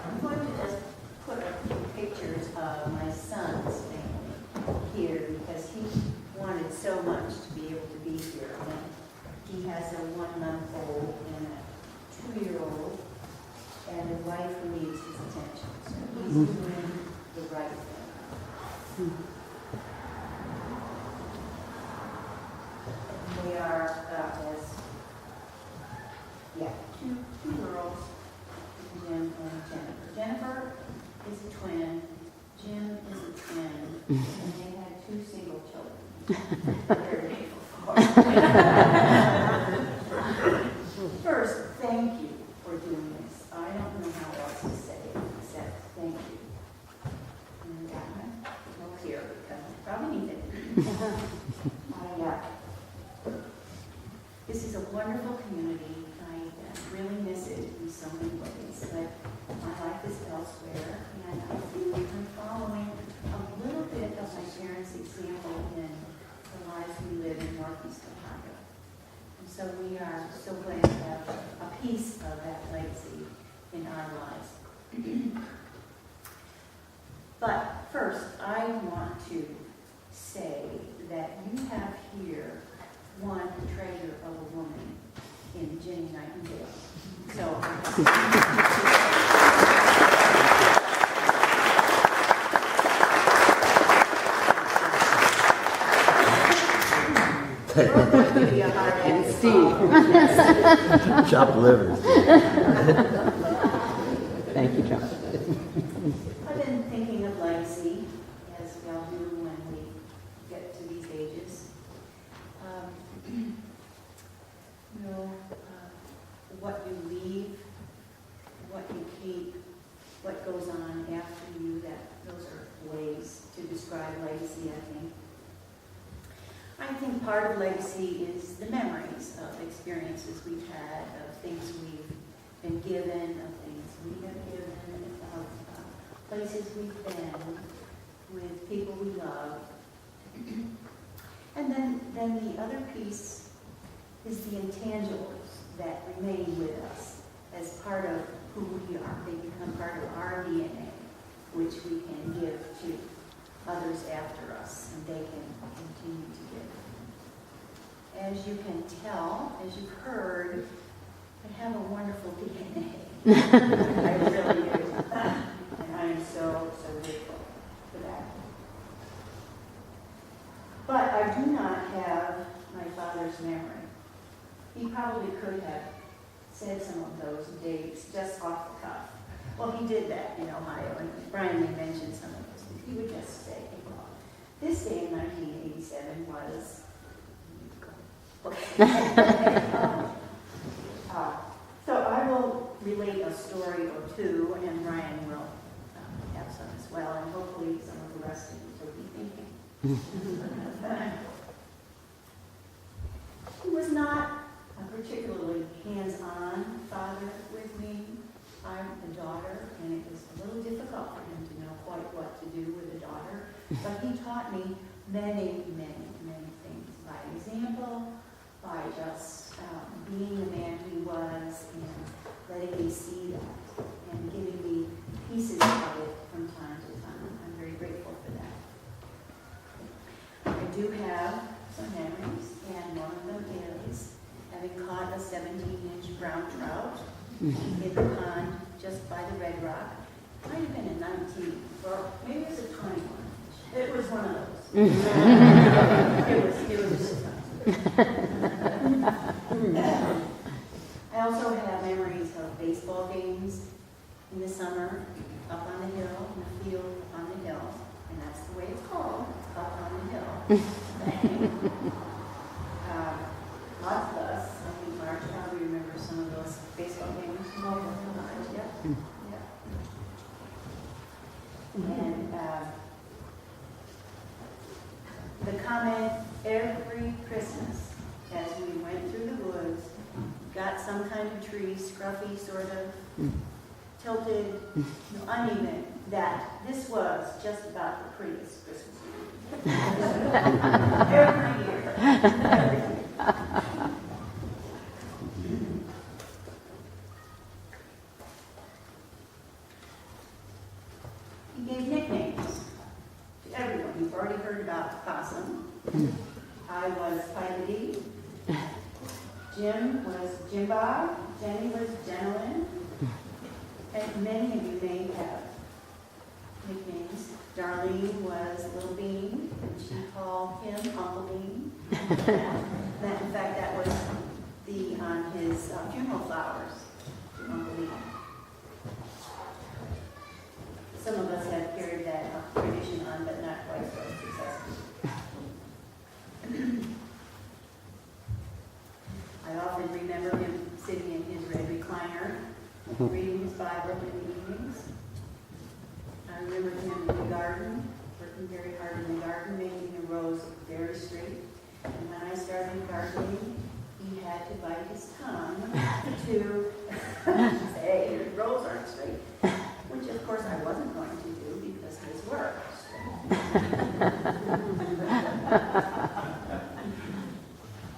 I'm going to just put a few pictures of my son's family here because he wanted so much to be able to be here. And he has a 1-month-old and a 2-year-old and a wife who needs his attention. So he's doing the right thing. We are two girls, Jim and Jennifer. Jennifer is a twin, Jim is a twin, and they had 2 single children. Very grateful for. First, thank you for doing this. I don't know how else to say it except thank you. And I'm look here because I probably need it. This is a wonderful community. I really miss it in so many ways, but my life is elsewhere, and I think I'm following a little bit of my parents' example in the lives we live in Northeast Ohio. And so we are so glad to have a piece of that legacy in our lives. But first, I want to say that you have here one treasure of a woman in Jenny Nightingale. So, And Steve. Chopped liver. Thank you, John. I've been thinking of legacy, as we all do when we get to these ages. What you leave, what you keep, what goes on after you, those are ways to describe legacy, I think. I think part of legacy is the memories of experiences we've had, of things we've been given, of things we have given, of places we've been, with people we love. And then the other piece is the intangibles that remain with us as part of who we are. They become part of our DNA, which we can give to others after us, and they can continue to give. As you can tell, as you've heard, I have a wonderful DNA. I really do. And I am so grateful for that. But I do not have my father's memory. He probably could have said some of those dates just off the cuff. Well, he did that in Ohio, and Brian may mention some of those, but he would just say, well, this day in 1987 was... So I will relate a story or two, and Brian will have some as well, and hopefully some of the rest of you will be thinking. He was not a particularly hands-on father with me. I'm a daughter, and it was a little difficult for him to know quite what to do with a daughter, but he taught me many, many, many things by example, by just being the man he was and letting me see that and giving me pieces of it from time to time. I'm very grateful for that. I do have some memories, and one of them is having caught a 17-inch brown trout in the pond just by the Red Rock. Might have been a 19, or maybe it was a 21. It was one of those. it was just fun. I also also have memories of baseball games in the summer, up on the hill, in the field on the hill, and that's the way it's called, up on the hill. Lots of us, I think Marge probably remembers some of those baseball games. Yeah. And the comment every Christmas as we went through the woods, got some kind of tree, scruffy, sort of tilted, uneven, that this was just about the prettiest Christmas tree. Every year. Every year. He gave nicknames to everyone. You've already heard about Possum. I was Piety. Jim was Jimbob. Jenny was Jenilyn. And many of you may have nicknames. Darlene was Little Bean. And she called him Uncle Bean. In fact, that was on his funeral flowers, Uncle Bean. Some of us have carried that tradition on, but not quite so successfully. I often remember him sitting in his red recliner, reading his Bible in the evenings. I remember him in the garden, working very hard in the garden, making the rows very straight. And when I started gardening, he had to bite his tongue to say, hey, your rows aren't straight. Which, of course, I wasn't going to do because his were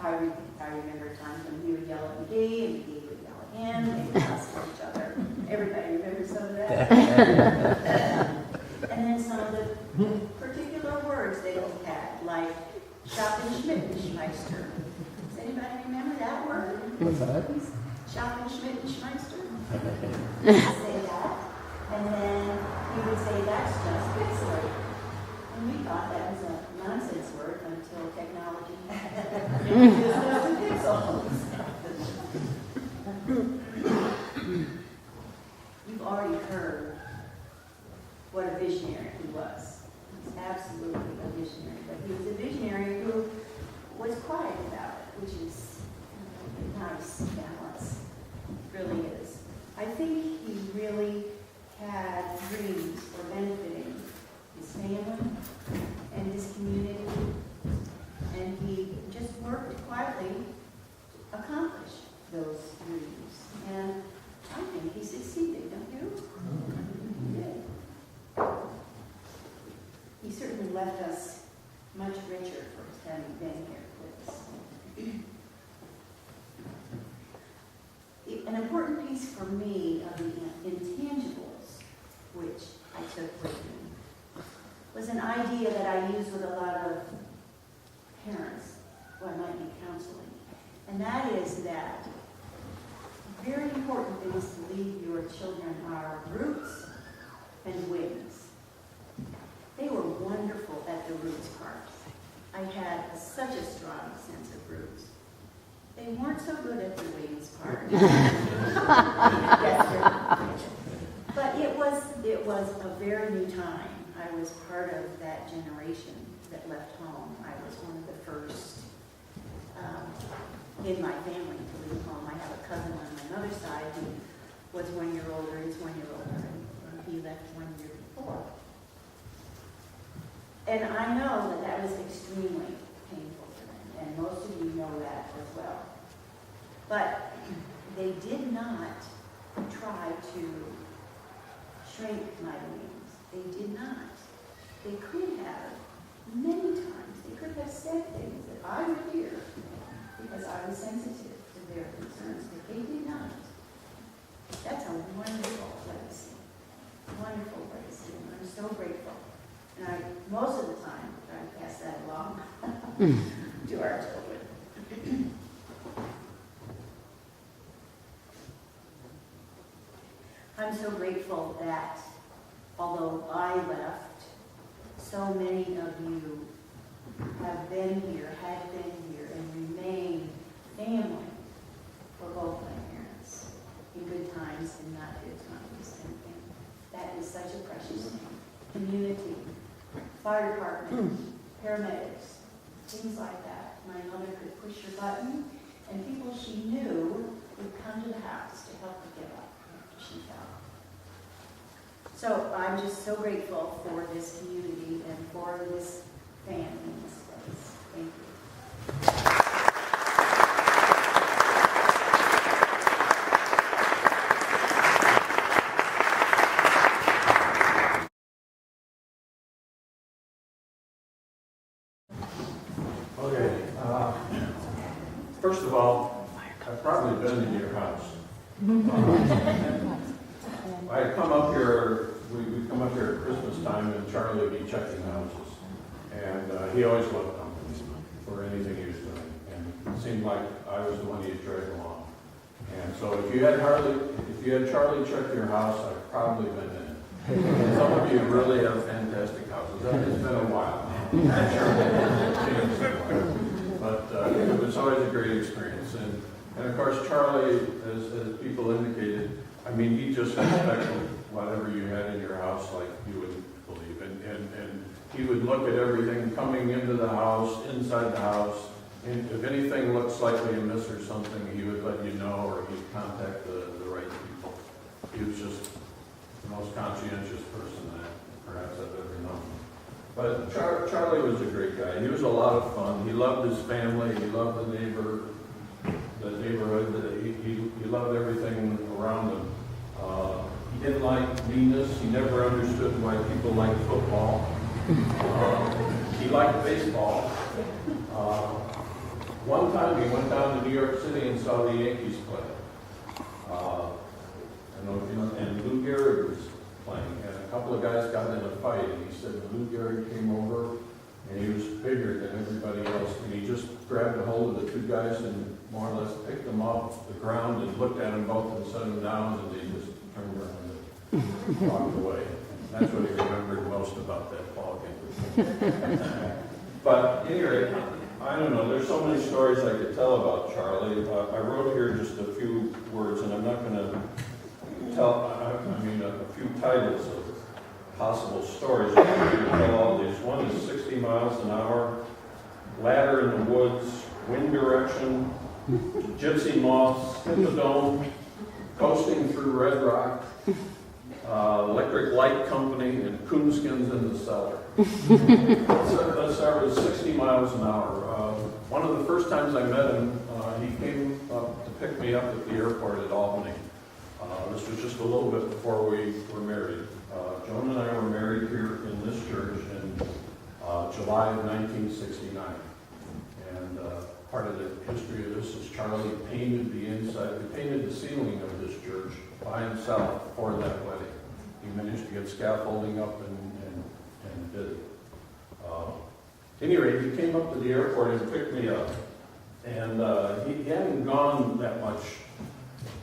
I remember times when he would yell at me and he would yell at him, they would fuss at each other. Everybody remembers some of that. And then some of the particular words that he had, like Schoppenschmittenschmeister. Does anybody remember that word? What's that? Schoppenschmittenschmeister. Say that. And then he would say, that's just pixel. And we thought that was a nonsense word until technology introduced us to pixels. You've already heard what a visionary he was. He's absolutely a visionary. But he was a visionary who was quiet about it, which is a nice balance. It really is. I think he really had dreams for benefiting his family and his community, and he just worked quietly to accomplish those dreams. And I think he succeeded, don't you? He did. He certainly left us much richer for having been here with us. An important piece for me of the intangibles which I took with me was an idea that I use with a lot of parents who I might be counseling. And that is that very important things to lead your children are roots and wings. They were wonderful at the roots part. I had such a strong sense of roots. They weren't so good at the wings part. But it was a very new time. I was part of that generation that left home. I was one of the first in my family to leave home. I have a cousin on my mother's side who was 1 year older, and he left 1 year before. And I know that was extremely painful for them, and most of you know that as well. But they did not try to shrink my wings. They did not. They could have, many times, they could have said things that I would hear because I was sensitive to their concerns, but they did not. That's a wonderful legacy. Wonderful legacy, and I'm so grateful. And I, most of the time, try to pass that along to our children. I'm so grateful that although I left, so many of you have been here, had been here, and remain family for both my parents. such a precious thing. Community, fire department, paramedics, things like that. My mother could push her button, and people she knew would come to the house to help her get up after she fell. So I'm just so grateful for this community and for this family in this place. Thank you. Okay, first of all, I've probably been in your house. I come up here, we come up here at Christmas time, and Charlie would be checking houses. And he always loved company for anything he was doing. And it seemed like I was the one he'd drag along. And so if you had Charlie check your house, I've probably been in it. And some of you really have fantastic houses. It's been a while. But it was always a great experience. And of course, Charlie, as people indicated, I mean, he just respected whatever you had in your house like you would believe. And he would look at everything coming into the house, inside the house. And if anything looked slightly amiss or something, he would let you know, or he'd contact the right people. He was just the most conscientious person that perhaps I've ever known. But Charlie was a great guy. He was a lot of fun. He loved his family. He loved the neighborhood. He loved everything around him. He didn't like meanness. He never understood why people liked football. He liked baseball. One time he went down to New York City and saw the Yankees play. I don't know if you know, and Lou Gehrig was playing, and a couple of guys got in a fight, and he said Lou Gehrig came over, and he was bigger than everybody else, and he just grabbed a hold of the two guys and more or less picked them off the ground and looked at them both and set them down, and they just turned around and walked away. And that's what he remembered most about that ball game. But anyway, I don't know, there's so many stories I could tell about Charlie. I wrote here just a few words, and I'm not going to tell, a few titles of possible stories. I'm going to tell all these. One is 60 miles an hour, ladder in the woods, wind direction, gypsy moths, hippodome, coasting through Red Rock, electric light company, and coonskins in the cellar. Let's start with 60 miles an hour. One of the first times I met him, he came up to pick me up at the airport at Albany. This was just a little bit before we were married. Joan and I were married here in this church in July of 1969. And part of the history of this is Charlie painted the inside, he painted the ceiling of this church by himself for that wedding. He managed to get scaffolding up and did it. At any rate, he came up to the airport and picked me up. And he hadn't gone that much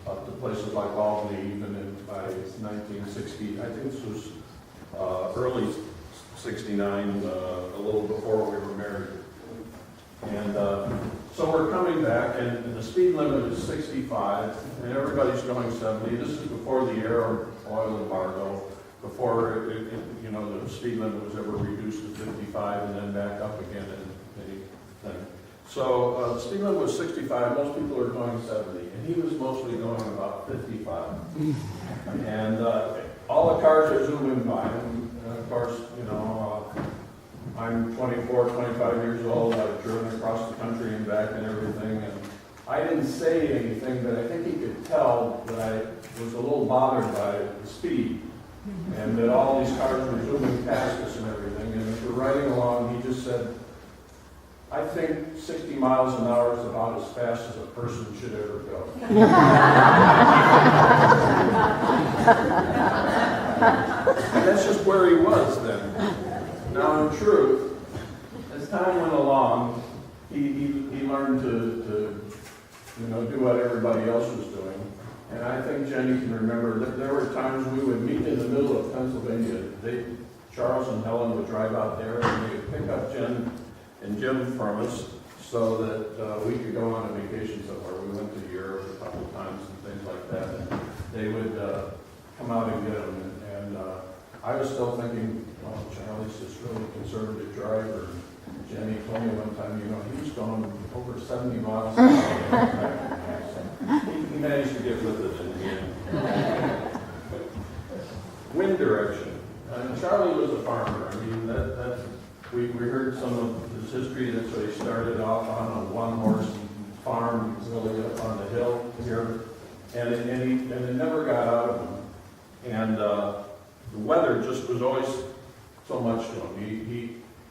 up to places like Albany, even by 1960. I think this was early 69, a little before we were married. And so we're coming back, and the speed limit is 65, and everybody's going 70. This is before the oil embargo, before the speed limit was ever reduced to 55 and then back up again and anything. So the speed limit was 65. Most people are going 70, and he was mostly going about 55. And all the cars are zooming by, and of course, I'm 24, 25 years old. I've driven across the country and back and everything, and I didn't say anything, but I think he could tell that I was a little bothered by the speed, and that all these cars were zooming past us and everything. And as we're riding along, he just said, I think 60 miles an hour is about as fast as a person should ever go. And that's just where he was then. Now, in truth, as time went along, he learned to do what everybody else was doing. And I think Jenny can remember that there were times we would meet in the middle of Pennsylvania. Charles and Helen would drive out there, and they would pick up Jen and Jim from us so that we could go on a vacation somewhere. We went to Europe a couple of times and things like that. And they would come out and get them. And I was still thinking, well, Charlie's this really conservative driver. Jenny told me one time, you know, he was going over 70 miles an hour. He managed to get with it in the end. Wind direction. Charlie was a farmer. I mean, we heard some of his history. That's why he started off on a one-horse farm, really up on the hill here, and it never got out of him. And the weather just was always so much to him.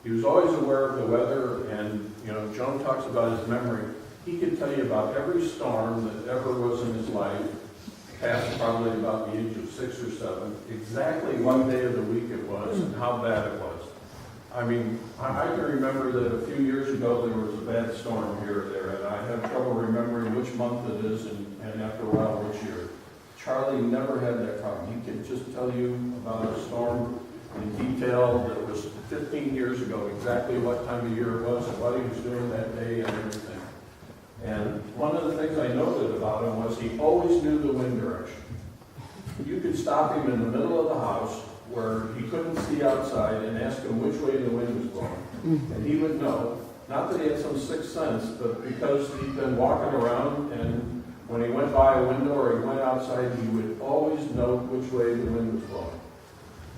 He was always aware of the weather, and you know, Joan talks about his memory. He could tell you about every storm that ever was in his life, past probably about the age of 6 or 7, exactly what day of the week it was and how bad it was. I mean, I can remember that a few years ago there was a bad storm here or there, and I have trouble remembering which month it is and after a while which year. Charlie never had that problem. He could just tell you about a storm in detail that was 15 years ago, exactly what time of year it was and what he was doing that day and everything. And one of the things I noted about him was he always knew the wind direction. You could stop him in the middle of the house where he couldn't see outside and ask him which way the wind was blowing. And he would know, not that he had some sixth sense, but because he'd been walking around, and when he went by a window or he went outside, he would always know which way the wind was blowing.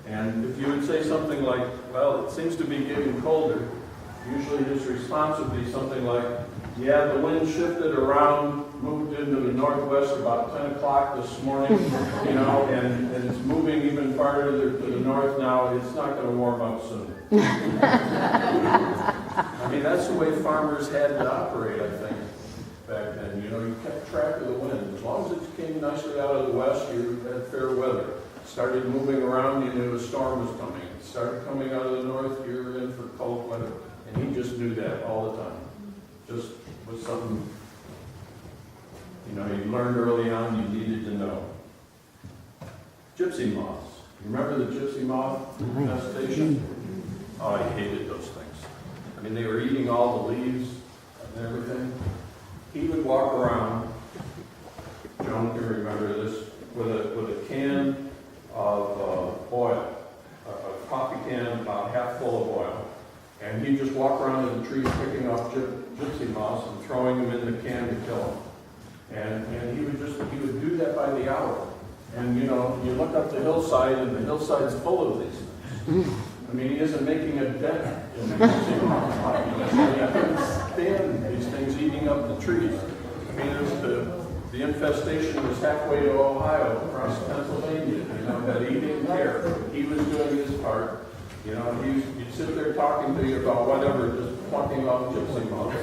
And if you would say something like, well, it seems to be getting colder, usually his response would be something like, yeah, the wind shifted around, moved into the northwest about 10 o'clock this morning, you know, and it's moving even farther to the north now. It's not going to warm up soon. I mean, that's the way farmers had to operate, I think, back then. You know, you kept track of the wind. As long as it came nicely out of the west, you had fair weather. Started moving around, you knew a storm was coming. It started coming out of the north, you were in for cold weather. And he just knew that all the time. Just was something, you know, you learned early on you needed to know. Gypsy moths. You remember the gypsy moth infestation? Oh, I hated those things. I mean, they were eating all the leaves and everything. He would walk around, Joan can remember this, with a can of oil, a coffee can about half full of oil. And he'd just walk around in the trees picking off gypsy moths and throwing them in the can to kill them. And he would do that by the hour. And you know, you look up the hillside and the hillside's full of these things. I mean, he isn't making a dent in the gypsy moth population. He couldn't stand these things eating up the trees. I mean, the infestation was halfway to Ohio, across Pennsylvania. You know, that he didn't care. He was doing his part. You know, he'd sit there talking to you about whatever, just plucking off gypsy moths,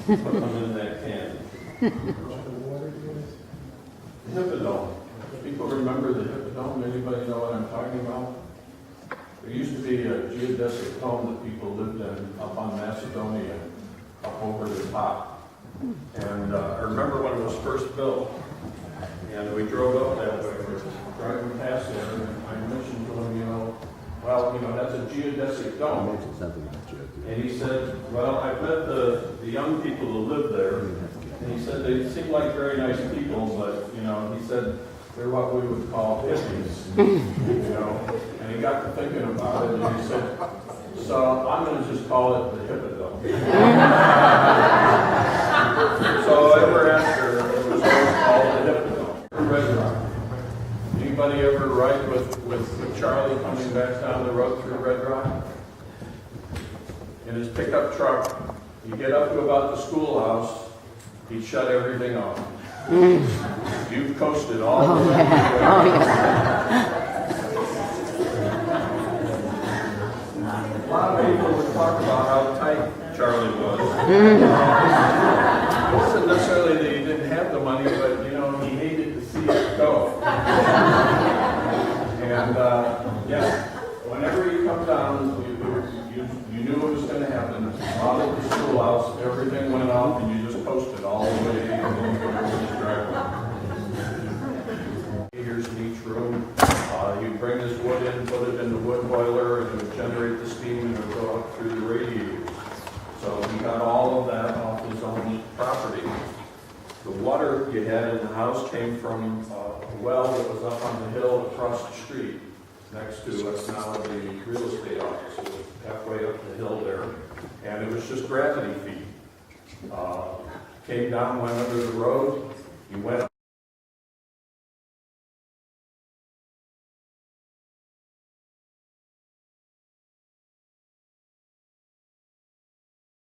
put them in that can. Hippodome. People remember the Hippodome? Anybody know what I'm talking about? There used to be a geodesic dome that people lived in up on Macedonia, up over the top. And I remember when it was first built, and we drove up that way, we were driving past there, and I mentioned to him, you know, well, you know, that's a geodesic dome. And he said, well, I met the young people who live there, and he said they seem like very nice people, but, you know, he said they're what we would call hippies, you know. And he got to thinking about it, and he said, so I'm going to just call it the Hippodome. So ever after, it was always called the Hippodome. Red Rock. Anybody ever ride with Charlie coming back down the road through Red Rock? In his pickup truck, you get up to about the schoolhouse, he'd shut everything off. You've coasted all the way. A lot of people would talk about how tight Charlie was. It wasn't necessarily that he didn't have the money, but you know, he hated to see it go. And yeah, whenever you come down, you knew what was going to happen. Out of the schoolhouse, everything went off, and you just coasted all the way to the driveway. Here's in each room. You bring this wood in, put it in the wood boiler, and it would generate the steam, and it would go up through the radiators. So he got all of that off his own property. The water you had in the house came from a well that was up on the hill across the street. next to us now, the real estate office, it was halfway up the hill there, and it was just gravity feed. Came down, went under the road, you went